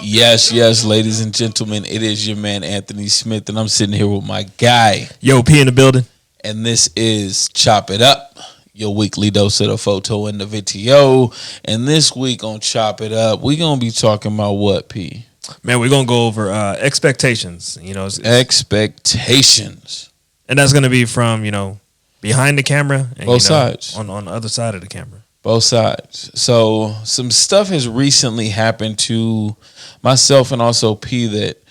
Yes, ladies and gentlemen, it is your man Anthony Smith, and I'm sitting here with my guy. Yo, P in the building. And this is Chop It Up, your weekly dose of the photo and the video. And this week on Chop It Up, we're going to be talking about what, P? Man, we're going to go over expectations. Expectations. And that's going to be from, behind the camera. And, both sides. On the other side of the camera. Both sides. So some stuff has recently happened to myself and also P that,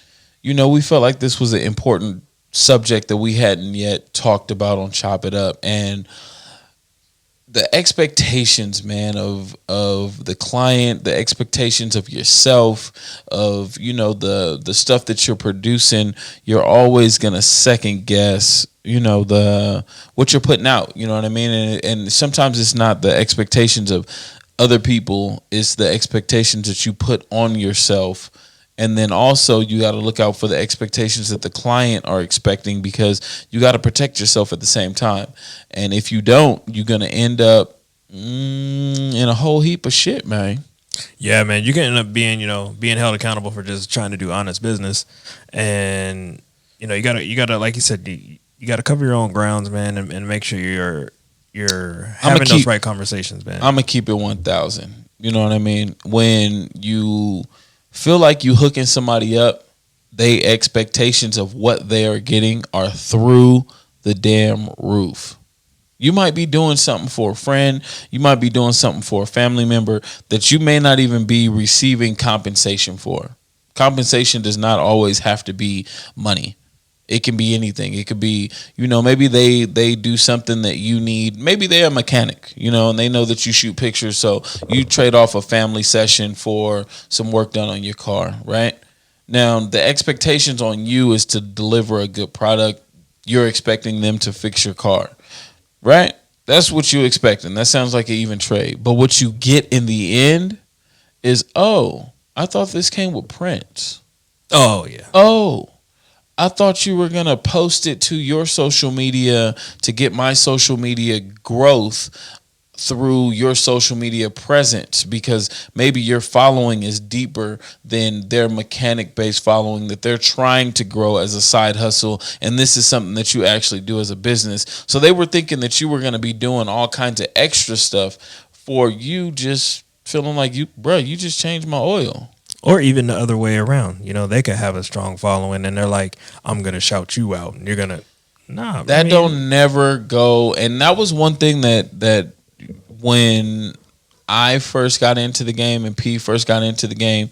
we felt like this was an important subject that we hadn't yet talked about on Chop It Up. And the expectations, man, of the client, the expectations of yourself, of, the stuff that you're producing, you're always going to second guess, what you're putting out, you know what I mean? And sometimes it's not the expectations of other people, it's the expectations that you put on yourself. And then also you got to look out for the expectations that the client are expecting, because you got to protect yourself at the same time. And if you don't, you're going to end up in a whole heap of shit, man. Yeah, man, you can end up being held accountable for just trying to do honest business. And, you got to, like you said, you got to cover your own grounds, man, and make sure you're having those right conversations, man. I'm going to keep it 1,000. You know what I mean? When you feel like you hooking somebody up, they expectations of what they are getting are through the damn roof. You might be doing something for a friend, you might be doing something for a family member that you may not even be receiving compensation for. Compensation does not always have to be money. It can be anything. It could be, maybe they do something that you need. Maybe they're a mechanic, and they know that you shoot pictures. So you trade off a family session for some work done on your car, right? Now, the expectations on you is to deliver a good product. You're expecting them to fix your car, right? That's what you're expecting. That sounds like an even trade. But what you get in the end is, I thought this came with prints. Oh, yeah. I thought you were going to post it to your social media to get my social media growth through your social media presence, because maybe your following is deeper than their mechanic-based following that they're trying to grow as a side hustle, and this is something that you actually do as a business. So they were thinking that you were going to be doing all kinds of extra stuff for you, just feeling like you just changed my oil. Or even the other way around. They could have a strong following and they're like, I'm going to shout you out. And you're going to, don't never go. And that was one thing that when I first got into the game and P first got into the game,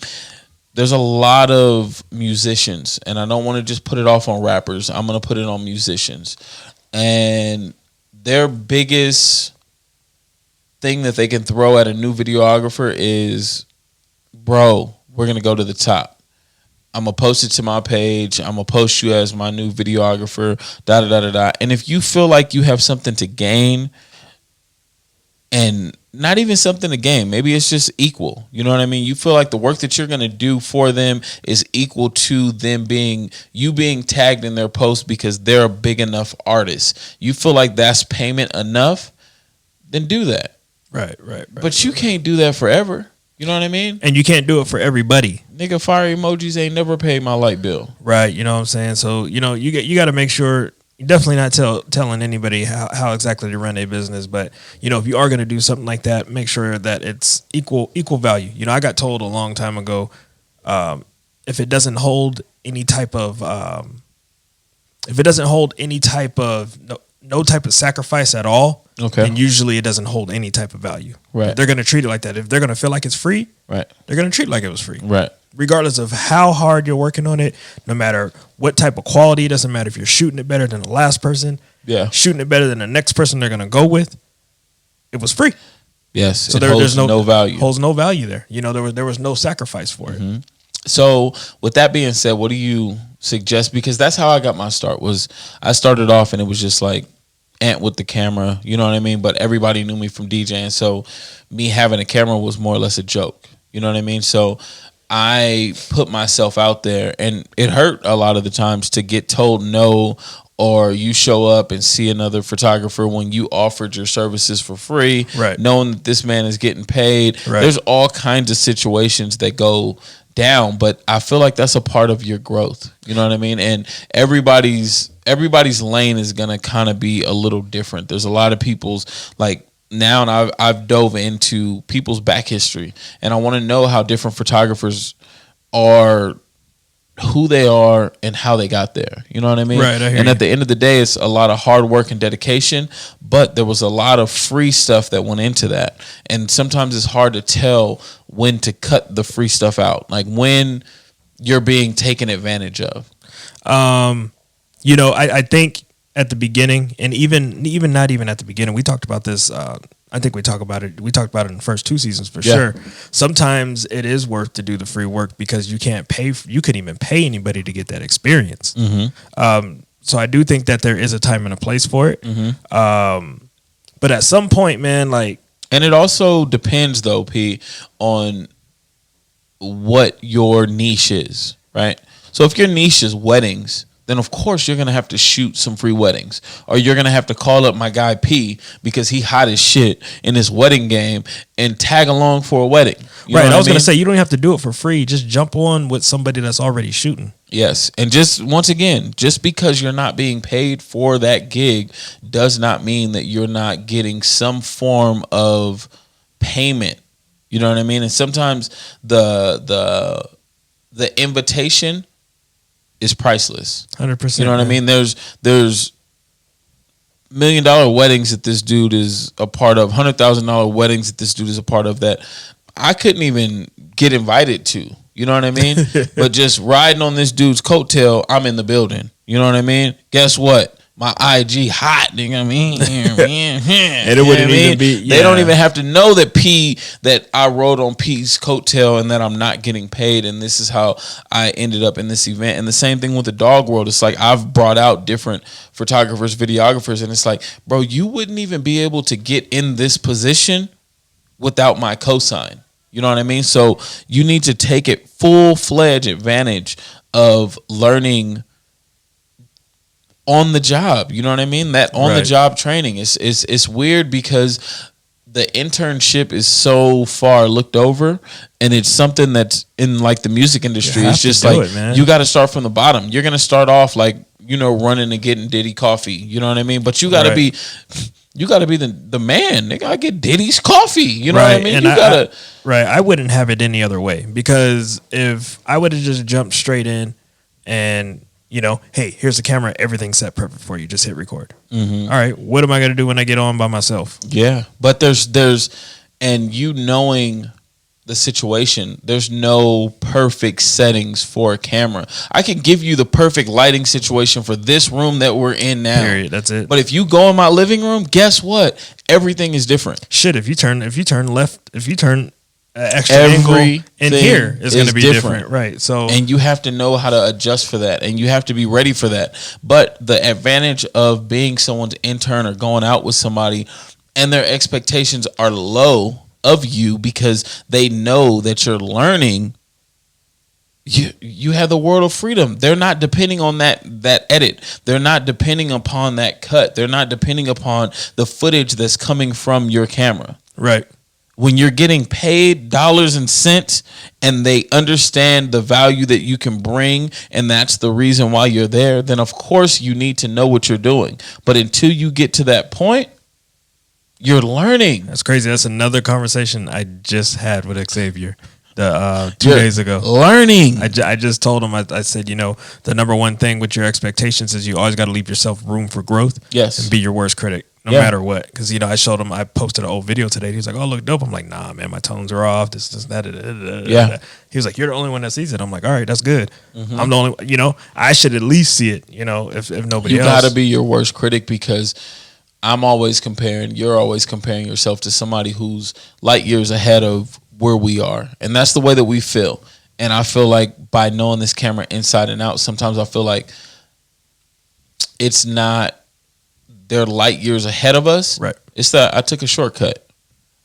there's a lot of musicians. And I don't want to just put it off on rappers. I'm going to put it on musicians. And their biggest thing that they can throw at a new videographer is, bro, we're going to go to the top. I'm going to post it to my page. I'm going to post you as my new videographer, da-da-da-da-da. And if you feel like you have something to gain, and not even something to gain, maybe it's just equal. You know what I mean? You feel like the work that you're going to do for them is equal to them being tagged in their post because they're a big enough artist. You feel like that's payment enough, then do that. Right. But you can't do that forever. You know what I mean? And you can't do it for everybody. Nigga, fire emojis ain't never paid my light bill. Right, you know what I'm saying? So, you got to make sure, you're definitely not telling anybody how exactly to run a business. But, if you are going to do something like that, make sure that it's equal value. I got told a long time ago, if it doesn't hold any type of, no type of sacrifice at all, okay, and usually it doesn't hold any type of value. Right. If they're going to treat it like that. If they're going to feel like it's free, right, they're going to treat it like it was free. Right. Regardless of how hard you're working on it, no matter what type of quality, it doesn't matter if you're shooting it better than the last person, shooting it better than the next person they're going to go with, it was free. Yes. So there's no value. Holds no value there. There was no sacrifice for it. Mm-hmm. So with that being said, what do you suggest? Because that's how I got my start. Was I started off and it was just like Ant with the camera, you know what I mean? But everybody knew me from DJing, so me having a camera was more or less a joke, you know what I mean? So I put myself out there, and it hurt a lot of the times to get told no or you show up and see another photographer when you offered your services for free, Right. knowing that this man is getting paid. Right. There's all kinds of situations that go down, but I feel like that's a part of your growth. You know what I mean? And everybody's lane is gonna kind of be a little different. There's a lot of people's like now, and I've dove into people's back history, and I want to know how different photographers are, who they are, and how they got there. You know what I mean? Right, I hear and you. at the end of the day, it's a lot of hard work and dedication, but there was a lot of free stuff that went into that. And sometimes it's hard to tell when to cut the free stuff out, like when you're being taken advantage of. You know, I think at the beginning, and even not even at the beginning, we talked about this. I think we talked about it in the first 2 seasons for sure. Sometimes it is worth to do the free work because you couldn't even pay anybody to get that experience. So I do think that there is a time and a place for it. But at some point, man, like, and it also depends though, P, on what your niche is, right? So if your niche is weddings, then of course you're gonna have to shoot some free weddings, or you're gonna have to call up my guy P because he hot as shit in this wedding game and tag along for a wedding. You know right? what I was mean? gonna say you don't have to do it for free. Just jump on with somebody that's already shooting. Yes, and just once again, just because you're not being paid for that gig does not mean that you're not getting some form of payment. You know what I mean? And sometimes the invitation is priceless. 100%. You know what I mean? There's $1 million weddings that this dude is a part of, $100,000 weddings that this dude is a part of that I couldn't even get invited to. You know what I mean? But just riding on this dude's coattail, I'm in the building. You know what I mean? Guess what? My IG hot, nigga. I mean, And it wouldn't even be. They don't even have to know that I rode on P's coattail and that I'm not getting paid. And this is how I ended up in this event. And the same thing with the dog world. It's like I've brought out different photographers, videographers, and it's like, bro, you wouldn't even be able to get in this position without my cosign. You know what I mean? So you need to take it full-fledged advantage of learning on the job. You know what I mean? That on the job training is weird because the internship is so far looked over, and it's something that's in like the music industry. It's just like you got to start from the bottom. You're gonna start off like, you know, running and getting Diddy coffee. You know what I mean? But you got to be. You got to be the man. They got to get Diddy's coffee. You know what I mean? And I wouldn't have it any other way, because if I would have just jumped straight in and, you know, hey, here's the camera, everything's set perfect for you, just hit record. All right, what am I going to do when I get on by myself? Yeah, but there's and you knowing the situation, there's no perfect settings for a camera. I can give you the perfect lighting situation for this room that we're in now. Period. That's it. But if you go in my living room, guess what? Everything is different. Shit, if you turn extra angle in here, it's going to be different. Right? So, and you have to know how to adjust for that, and you have to be ready for that. But the advantage of being someone's intern or going out with somebody, and their expectations are low of you because they know that you're learning, you have the world of freedom. They're not depending on that edit. They're not depending upon that cut. They're not depending upon the footage that's coming from your camera. Right. When you're getting paid dollars and cents, and they understand the value that you can bring, and that's the reason why you're there, then of course you need to know what you're doing. But until you get to that point, you're learning. That's crazy. That's another conversation I just had with Xavier 2 You're days ago. Learning. I just told him, I said, you know, the number one thing with your expectations is you always got to leave yourself room for growth. Yes. And be your worst critic, no matter what. Because, you know, I showed him, I posted an old video today. He was like, oh, look dope. I'm like, nah, man, my tones are off. This, that. Yeah. He was like, you're the only one that sees it. I'm like, all right, that's good. I'm the only, you know, I should at least see it, you know, if nobody else. You got to be your worst critic, because you're always comparing yourself to somebody who's light years ahead of where we are. And that's the way that we feel. And I feel like by knowing this camera inside and out, sometimes I feel like it's not they're light years ahead of us. Right. It's that I took a shortcut.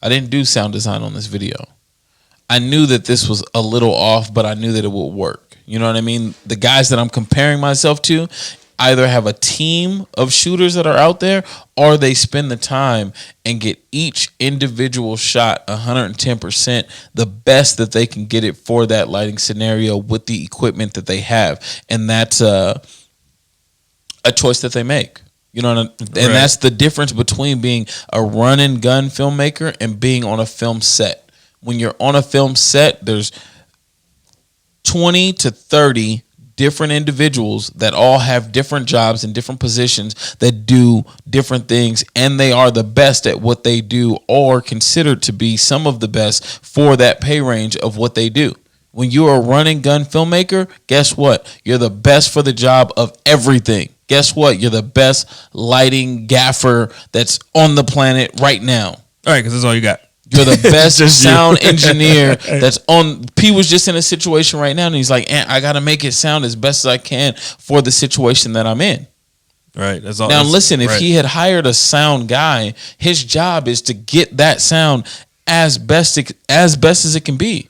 I didn't do sound design on this video. I knew that this was a little off, but I knew that it would work. You know what I mean? The guys that I'm comparing myself to, either have a team of shooters that are out there, or they spend the time and get each individual shot 110%, the best that they can get it for that lighting scenario with the equipment that they have. And that's a choice that they make. You know, and that's the difference between being a run and gun filmmaker and being on a film set. When you're on a film set, there's 20 to 30 different individuals that all have different jobs and different positions that do different things, and they are the best at what they do, or considered to be some of the best for that pay range of what they do. When you're a run and gun filmmaker, guess what? You're the best for the job of everything. Guess what? You're the best lighting gaffer that's on the planet right now. All right, because that's all you got. You're the best sound engineer that's on. P was just in a situation right now, and he's like, I got to make it sound as best as I can for the situation that I'm in. Right. That's all. Now, listen, if he had hired a sound guy, his job is to get that sound as best as it can be.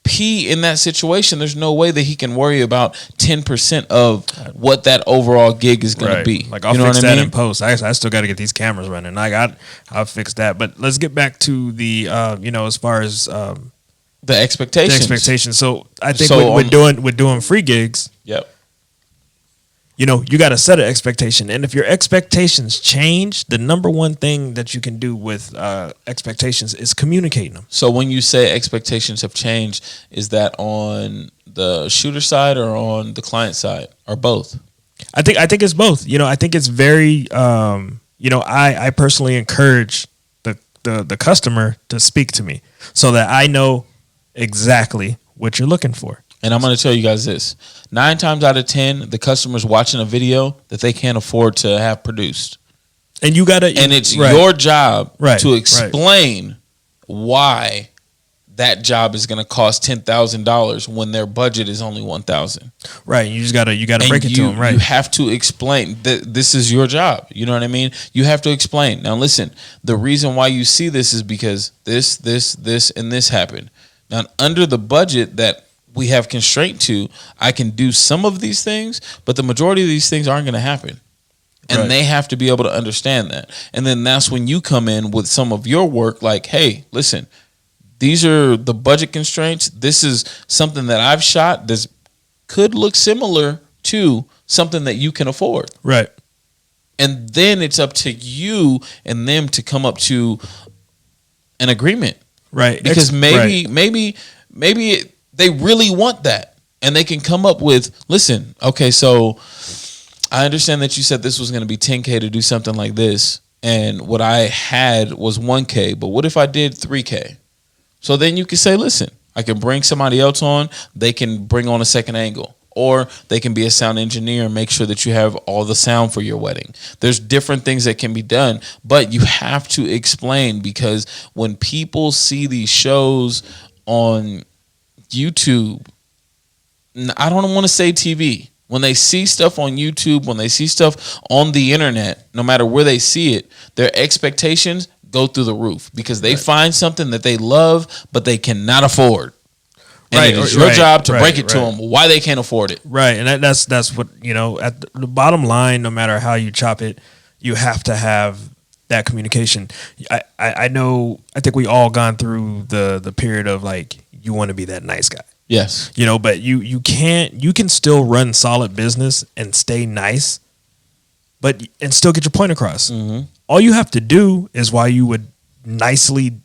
P in that situation, there's no way that he can worry about 10% of what that overall gig is going to be. Like, I'll fix that in post. I still got to get these cameras running. I'll fix that. But let's get back to the as far as the expectations. So I think with doing free gigs. Yep. You got to set an expectation. And if your expectations change, the number one thing that you can do with expectations is communicating them. So when you say expectations have changed, is that on the shooter side or on the client side, or both? I think it's both. I think it's very, I personally encourage the customer to speak to me so that I know exactly what you're looking for. And I'm going to tell you guys this. 9 times out of 10, the customer's watching a video that they can't afford to have produced. And you got to... And it's your job to explain why that job is going to cost $10,000 when their budget is only $1,000. Right. You just got to break it to them, right? You have to explain that this is your job. You know what I mean? You have to explain. Now, listen, the reason why you see this is because this, and this happened. Now, under the budget that we have constraint to, I can do some of these things, but the majority of these things aren't going to happen. And they have to be able to understand that. And then that's when you come in with some of your work like, hey, listen, these are the budget constraints. This is something that I've shot that could look similar to something that you can afford. Right. And then it's up to you and them to come up to an agreement. Right. Because maybe they really want that, and they can come up with, listen, okay, so I understand that you said this was going to be $10K to do something like this, and what I had was $1K, but what if I did $3K? So then you can say, listen, I can bring somebody else on, they can bring on a second angle, or they can be a sound engineer and make sure that you have all the sound for your wedding. There's different things that can be done, but you have to explain, because when people see these shows on YouTube, I don't want to say TV. When they see stuff on YouTube, when they see stuff on the internet, no matter where they see it, their expectations go through the roof because they find something that they love, but they cannot afford. And it is your job to break it to them why they can't afford it. Right. And that's what, at the bottom line, no matter how you chop it, you have to have that communication. I know, I think we all gone through the period of like, you want to be that nice guy. Yes. But you can still run solid business and stay nice, and still get your point across. Mm-hmm. All you have to do is, while you would nicely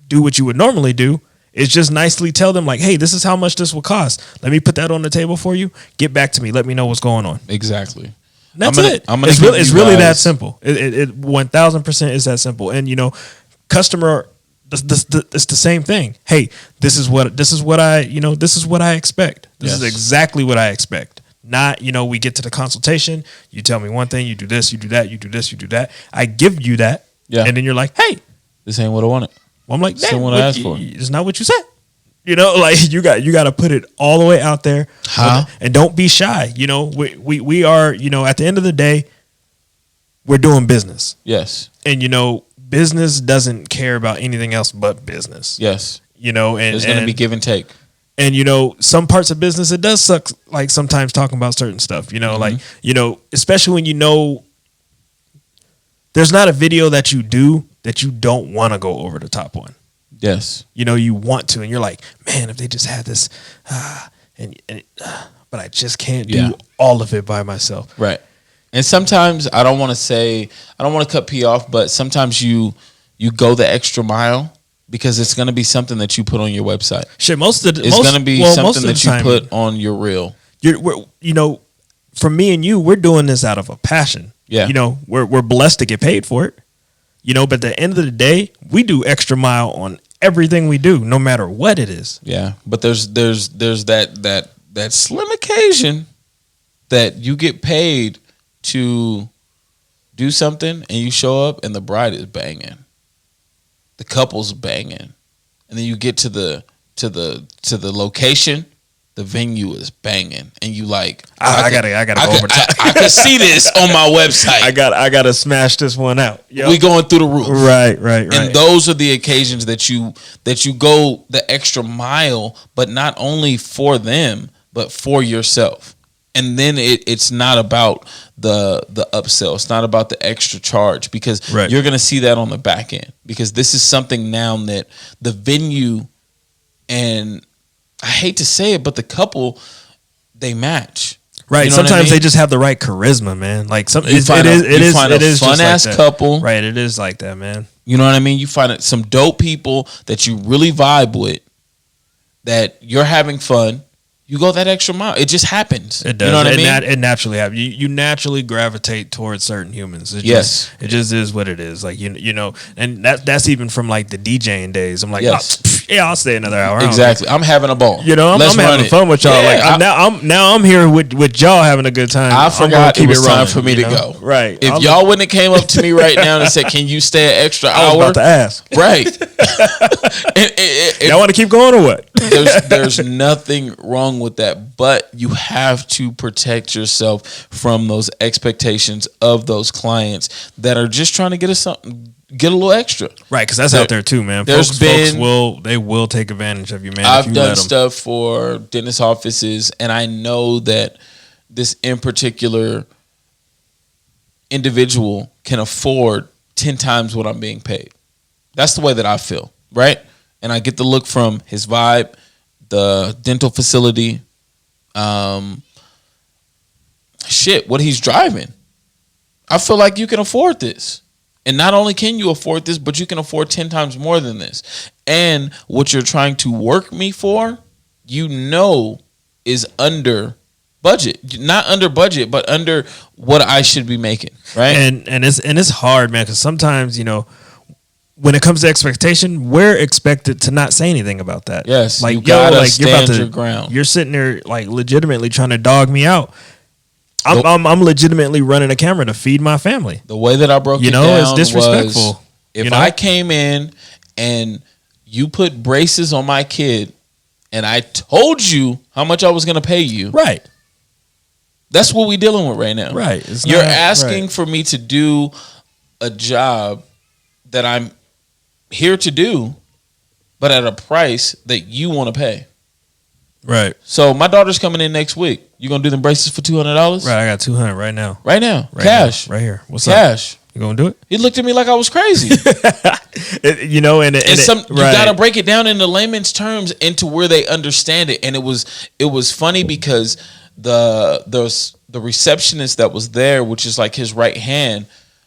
do what you would normally do, is just nicely tell them like, hey, this is how much this will cost. Let me put that on the table for you. Get back to me. Let me know what's going on. Exactly. That's it. It's really that simple. It 1000% is that simple. And customer, it's the same thing. Hey, this is what I expect. This is exactly what I expect. Not, we get to the consultation, you tell me one thing, you do this, you do that, you do this, you do that. I give you that. Yeah. And then you're like, hey, this ain't what I wanted. Well, I'm like, this ain't what I asked for. It's not what you said. Like you got to put it all the way out there. And don't be shy. We are, at the end of the day, we're doing business. Yes. And business doesn't care about anything else but business. Yes. And there's going to be give and take. And some parts of business, it does suck. Like sometimes talking about certain stuff. Like especially when there's not a video that you do that you don't want to go over the top on. Yes. You want to, and you're like, man, if they just had this, but I just can't do all of it by myself. Right. And sometimes I don't want to cut P off, but sometimes you go the extra mile because it's going to be something that you put on your website. Shit, it's going to be something that you put on your reel. For me and you, we're doing this out of a passion. Yeah. We're blessed to get paid for it. But at the end of the day, we do extra mile on everything we do, no matter what it is. Yeah, but there's that slim occasion that you get paid to do something and you show up and the bride is banging, the couple's banging, and then you get to the location. The venue is banging, and you like, I gotta go over top. I can see this on my website. I gotta smash this one out. Yep. We going through the roof, right. And those are the occasions that you go the extra mile, but not only for them, but for yourself. And then it's not about the upsell. It's not about the extra charge because you're gonna see that on the back end because this is something now that the venue and I hate to say it, but the couple, they match. Right. Sometimes they just have the right charisma, man. Like it is a fun ass couple. Right. It is like that, man. You know what I mean? You find some dope people that you really vibe with, that you're having fun. You go that extra mile. It just happens. It does. You know what I mean? It naturally happens. You naturally gravitate towards certain humans. It just is what it is. Like and that's even from like the DJing days. I'm like, I'll stay another hour. Exactly. I'm having a ball. I'm having fun with y'all. Yeah, like I'm here with y'all having a good time. I forgot it was time for me to go. Right. If y'all wouldn't have came up to me right now and said, "Can you stay an extra hour?" I was about to ask. Right. Y'all want to keep going or what? There's nothing wrong with that, but you have to protect yourself from those expectations of those clients that are just trying to get a little extra. Right, because that's out there too, man. Folks will take advantage of you, man. I've done stuff for dentist offices, and I know that this in particular individual can afford 10 times what I'm being paid. That's the way that I feel, right? And I get the look from his vibe, the dental facility, what he's driving. I feel like you can afford this. And not only can you afford this, but you can afford 10 times more than this. And what you're trying to work me for, is under budget. Not under budget, but under what I should be making, right? And it's hard, man, because sometimes, when it comes to expectation, we're expected to not say anything about that. Yes, like you gotta stand your ground. You're sitting there like legitimately trying to dog me out. I'm legitimately running a camera to feed my family. The way that I broke it down it's disrespectful. Was if I came in and you put braces on my kid and I told you how much I was going to pay you. Right. That's what we're dealing with right now. Right. You're asking for me to do a job that I'm here to do, but at a price that you want to pay. Right. So my daughter's coming in next week. You gonna do them braces for $200? Right. I got $200 right now. Right now. Cash. Right here. What's cash? Up? You gonna do it? He looked at me like I was crazy. You gotta break it down into layman's terms into where they understand it. And it was funny because the receptionist that was there, which is like his right hand,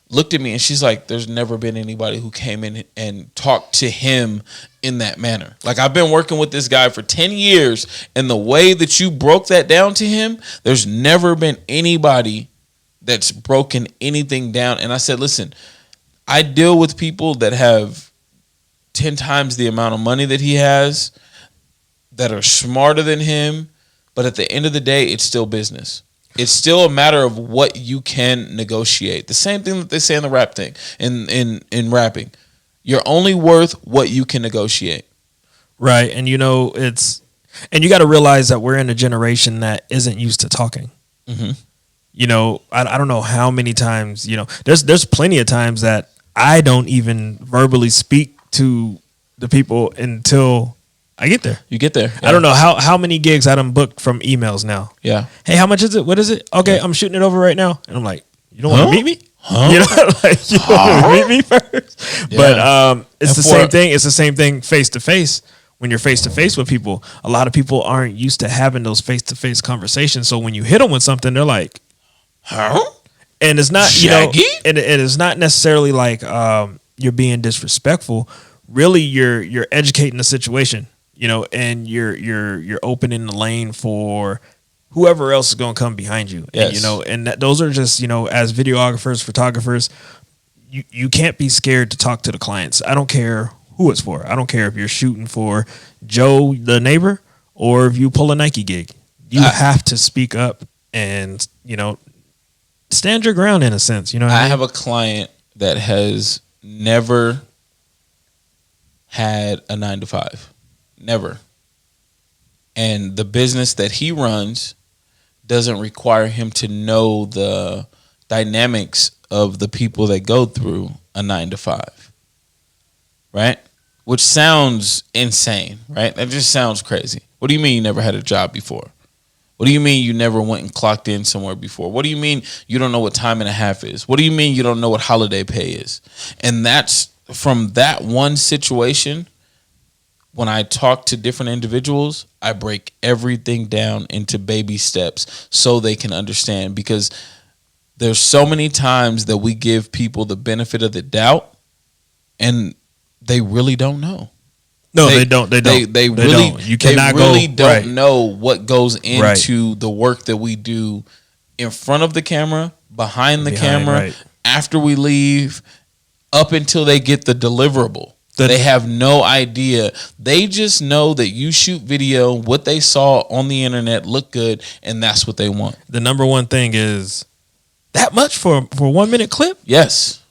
looked at me and she's like, there's never been anybody who came in and talked to him in that manner. Like, I've been working with this guy for 10 years, and the way that you broke that down to him, there's never been anybody that's broken anything down. And I said, listen, I deal with people that have 10 times the amount of money that he has, that are smarter than him, but at the end of the day, it's still business. It's still a matter of what you can negotiate. The same thing that they say in the rap thing, in rapping. You're only worth what you can negotiate. Right. And you got to realize that we're in a generation that isn't used to talking. Mm-hmm. I don't know how many times, there's plenty of times that I don't even verbally speak to the people until I get there. You get there. I don't know how many gigs I done booked from emails now. Yeah. Hey, how much is it? What is it? Okay, I'm shooting it over right now. And I'm like, you don't want to meet me? Huh? You know, like you want to meet me first. Yeah. But it's the same thing. It's the same thing face to face. When you're face to face with people, a lot of people aren't used to having those face to face conversations. So when you hit them with something, they're like, huh? And it's not, Shaggy? and it is not necessarily like you're being disrespectful. Really, you're educating the situation, and you're opening the lane for whoever else is going to come behind you. Yes. And those are just, as videographers, photographers, you can't be scared to talk to the clients. I don't care who it's for. I don't care if you're shooting for Joe, the neighbor, or if you pull a Nike gig. You have to speak up and, stand your ground in a sense. I have a client that has never had a 9-to-5. Never. And the business that he runs doesn't require him to know the dynamics of the people that go through a 9-to-5. Right? Which sounds insane, right? That just sounds crazy. What do you mean you never had a job before? What do you mean you never went and clocked in somewhere before? What do you mean you don't know what time and a half is? What do you mean you don't know what holiday pay is? And that's from that one situation. When I talk to different individuals, I break everything down into baby steps so they can understand, because there's so many times that we give people the benefit of the doubt and they really don't know. No, they don't. They really don't. You cannot don't know what goes into the work that we do in front of the camera, behind the camera, after we leave, up until they get the deliverable. They have no idea. They just know that you shoot video, what they saw on the internet look good, and that's what they want. The number one thing is that much for a 1 minute clip? Yes.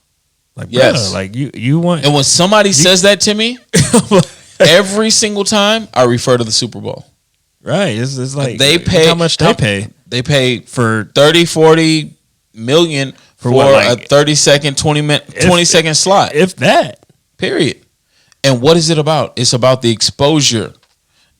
Like, yes. Brother, like you want. And when somebody says that to me, every single time I refer to the Super Bowl. Right. It's like they pay how much they pay. They pay for 30, 40 million for a 30-second, 20-second slot. If that. Period. And what is it about? It's about the exposure.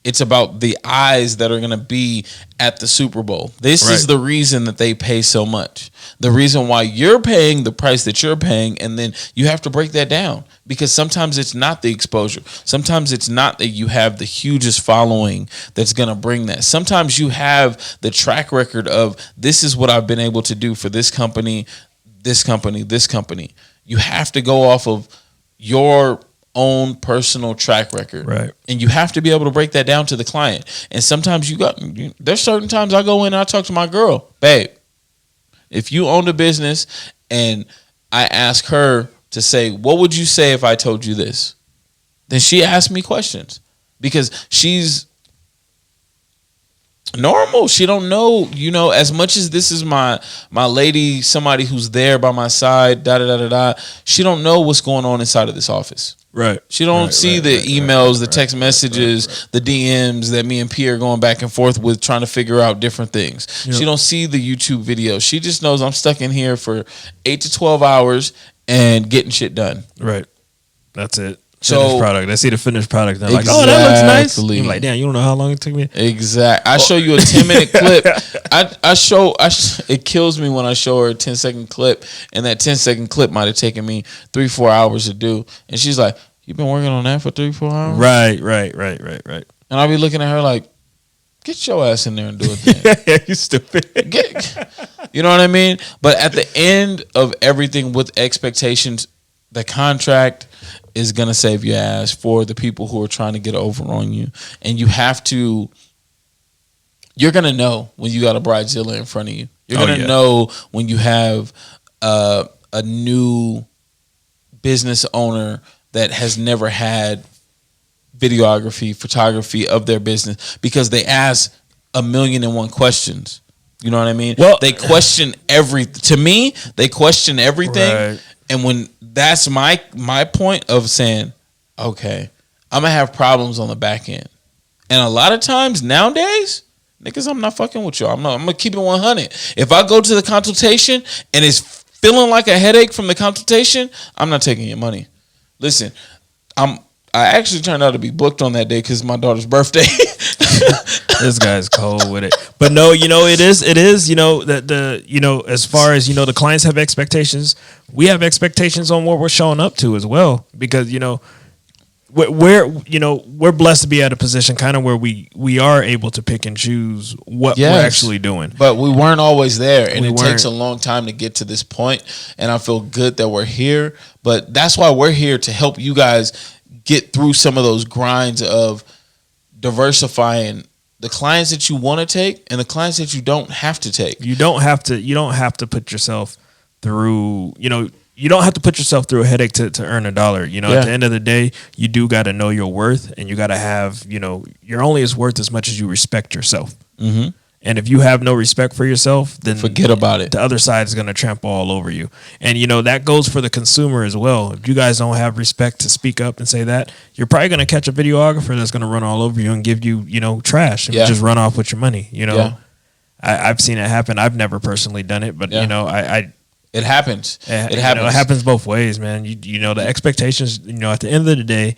It's about the eyes that are going to be at the Super Bowl. This is the reason that they pay so much. The reason why you're paying the price that you're paying, and then you have to break that down, because sometimes it's not the exposure. Sometimes it's not that you have the hugest following that's going to bring that. Sometimes you have the track record of, this is what I've been able to do for this company, this company, this company. You have to go off of your own personal track record, right? And you have to be able to break that down to the client. And sometimes there's certain times I go in and I talk to my girl, babe, if you owned a business and I ask her to say, what would you say if I told you this? Then she asks me questions, because she's normal. She don't know, as much as this is my lady, somebody who's there by my side, she don't know what's going on inside of this office. Right. She don't see the emails, the text messages, the DMs that me and P are going back and forth with, trying to figure out different things. Yep. She don't see the YouTube videos. She just knows I'm stuck in here for 8 to 12 hours and getting shit done. Right. That's it. So product. They see the finished product. They're like, oh, that looks nice. You're like, damn, you don't know how long it took me. Exactly. I show you a 10-minute clip. It kills me when I show her a 10-second clip, and that 10-second clip might have taken me 3-4 hours to do. And she's like, you've been working on that for 3-4 hours? Right. And I'll be looking at her like, get your ass in there and do it then. Yeah, you stupid. You know what I mean? But at the end of everything with expectations, the contract is going to save your ass for the people who are trying to get over on you. And you're going to know when you got a bridezilla in front of you. You're going to know when you have a new business owner that has never had videography, photography of their business, because they ask 1,000,001 questions. You know what I mean? Well, they question to me, they question everything. Right. And when that's my point of saying, okay, I'm going to have problems on the back end. And a lot of times nowadays, niggas, I'm not fucking with y'all. I'm going to keep it 100. If I go to the consultation and it's feeling like a headache from the consultation, I'm not taking your money. Listen, I I actually turned out to be booked on that day because my daughter's birthday. This guy's cold with it. But no, it is, as far as, the clients have expectations, we have expectations on what we're showing up to as well. Because, we're blessed to be at a position kind of where we are able to pick and choose what we're actually doing. But we weren't always there, and it takes a long time to get to this point. And I feel good that we're here. But that's why we're here, to help you guys get through some of those grinds of diversifying the clients that you want to take and the clients that you don't have to take. You don't have to put yourself through, you don't have to put yourself through a headache to earn $1. At the end of the day, you do got to know your worth, and you got to have, you're only as worth as much as you respect yourself. Mm-hmm. And if you have no respect for yourself, then forget about it. The other side is going to trample all over you. And, that goes for the consumer as well. If you guys don't have respect to speak up and say that, you're probably going to catch a videographer that's going to run all over you and give you, trash and just run off with your money. I've seen it happen. I've never personally done it, but, it happens. It happens. It happens both ways, man. The expectations, at the end of the day,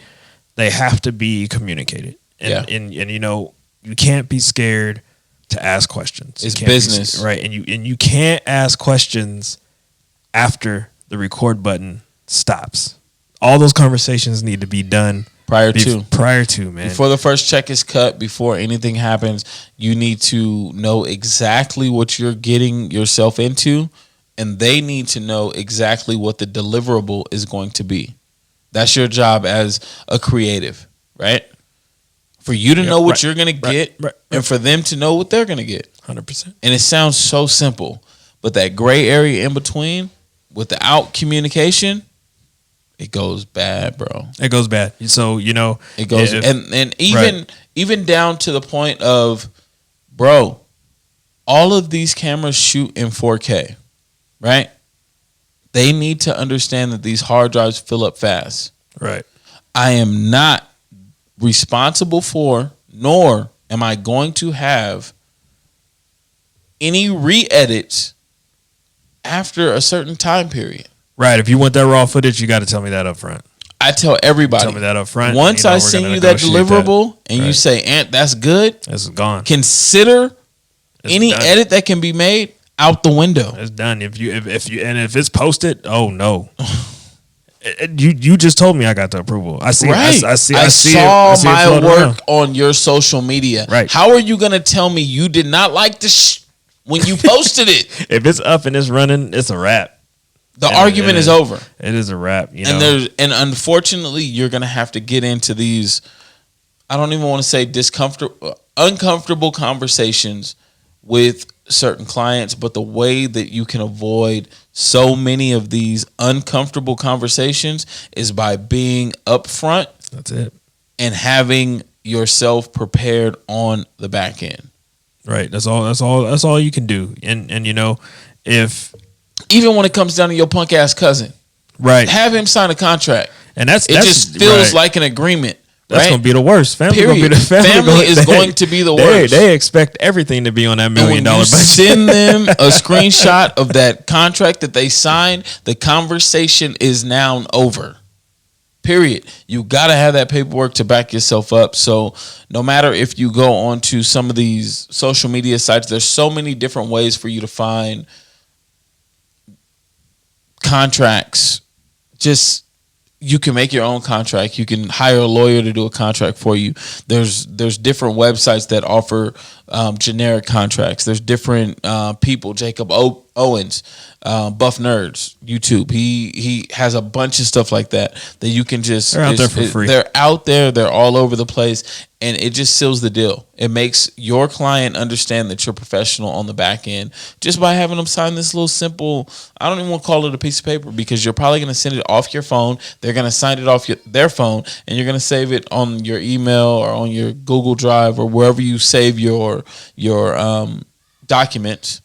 they have to be communicated. And you can't be scared to ask questions. It's business, right? And you can't ask questions after the record button stops. All those conversations need to be done prior to, man. Before the first check is cut, before anything happens, you need to know exactly what you're getting yourself into, and they need to know exactly what the deliverable is going to be. That's your job as a creative, right? For you to know what you're going to get, and for them to know what they're going to get. 100%. And it sounds so simple, but that gray area in between, without communication, it goes bad, bro. It goes bad. So, it goes, and even down to the point of, bro, all of these cameras shoot in 4K, right? They need to understand that these hard drives fill up fast. Right. I am not responsible for, nor am I going to have any re-edits after a certain time period. Right. If you want that raw footage, you got to tell me that up front. I tell everybody. Tell me that up front. Once I send you that deliverable and you say, Ant, that's good. It's gone. Consider any edit that can be made out the window. It's done. If it's posted, oh no. You just told me I got the approval. I see. Right. I saw my work on your social media. Right. How are you going to tell me you did not like this when you posted it? If it's up and it's running, it's a wrap. The argument is over. It is a wrap. And unfortunately, you're going to have to get into these, I don't even want to say uncomfortable conversations with certain clients, but the way that you can avoid so many of these uncomfortable conversations is by being upfront. That's it. And having yourself prepared on the back end. Right. That's all you can do. And if even when it comes down to your punk ass cousin, right, have him sign a contract. And it just feels like an agreement. That's right? Gonna be the worst. Family is going to be the worst. They expect everything to be on that $1 million budget. Send them a screenshot of that contract that they signed. The conversation is now over. Period. You got to have that paperwork to back yourself up. So no matter if you go onto some of these social media sites, there's so many different ways for you to find contracts. Just you can make your own contract. You can hire a lawyer to do a contract for you. There's different websites that offer generic contracts. There's different people. Jacob Owens, Buff Nerds, YouTube. He has a bunch of stuff like that you can just. They're out there for free. They're out there. They're all over the place, and it just seals the deal. It makes your client understand that you're professional on the back end just by having them sign this little simple. I don't even want to call it a piece of paper because you're probably going to send it off your phone. They're going to sign it off their phone, and you're going to save it on your email or on your Google Drive or wherever you save your documents.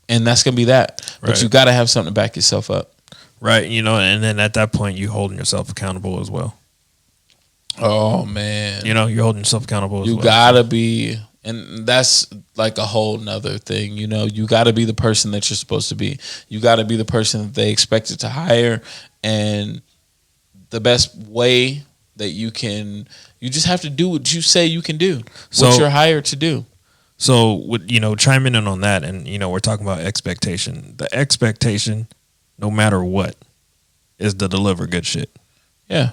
And that's going to be that. Right. But you got to have something to back yourself up. Right. And then at that point, you holding yourself accountable as well. Oh, man. You're holding yourself accountable as well. You got to be, and that's like a whole nother thing. You got to be the person that you're supposed to be. You got to be the person that they expected to hire. And the best way that you can. You just have to do what you say you can do. So- what you're hired to do. So, chiming in on that, and we're talking about expectation. The expectation, no matter what, is to deliver good shit. Yeah.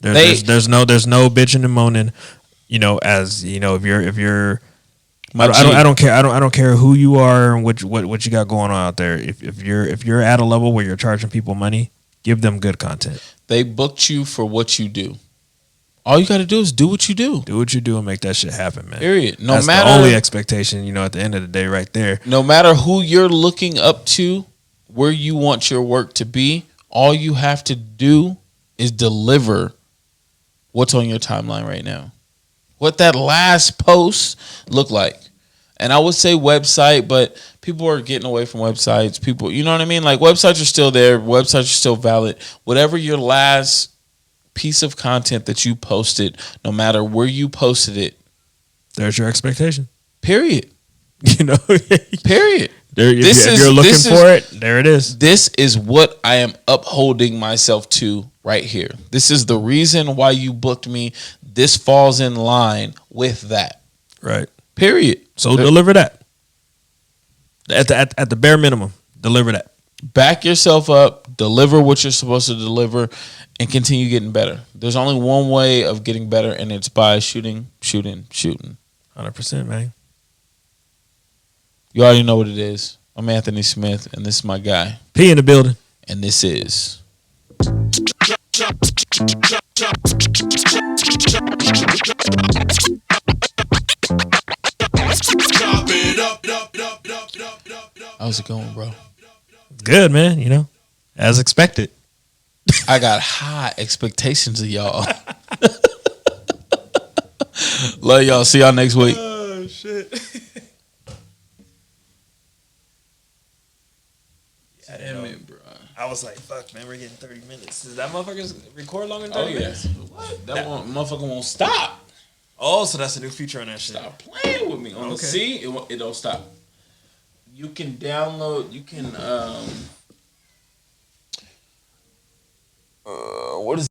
There's no bitching and moaning. As if you're, I don't care. I don't care who you are and what you got going on out there. If you're at a level where you're charging people money, give them good content. They booked you for what you do. All you got to do is do what you do. Do what you do and make that shit happen, man. Period. That's the only expectation, at the end of the day, right there. No matter who you're looking up to, where you want your work to be, all you have to do is deliver what's on your timeline right now. What that last post looked like. And I would say website, but people are getting away from websites. People, you know what I mean? Like, websites are still there. Websites are still valid. Whatever your last piece of content that you posted, no matter where you posted it, there's your expectation. Period. Period. Period. If you're looking for it, there it is. This is what I am upholding myself to right here. This is the reason why you booked me. This falls in line with that. Right. Period. So deliver that. At the bare minimum, deliver that. Back yourself up, deliver what you're supposed to deliver, and continue getting better. There's only one way of getting better, and it's by shooting. 100%, man. You already know what it is. I'm Anthony Smith, and this is my guy. P in the building. And this is... How's it going, bro? Good, man. As expected. I got high expectations of y'all. Love y'all. See y'all next week. Oh, shit. Damn it, bro. I was like, fuck, man, we're getting 30 minutes. Does that motherfucker record longer than 30 minutes? What? That motherfucker won't stop. Oh, so that's a new feature on that shit. Stop playing with me. On the C, it don't stop. You can download, what is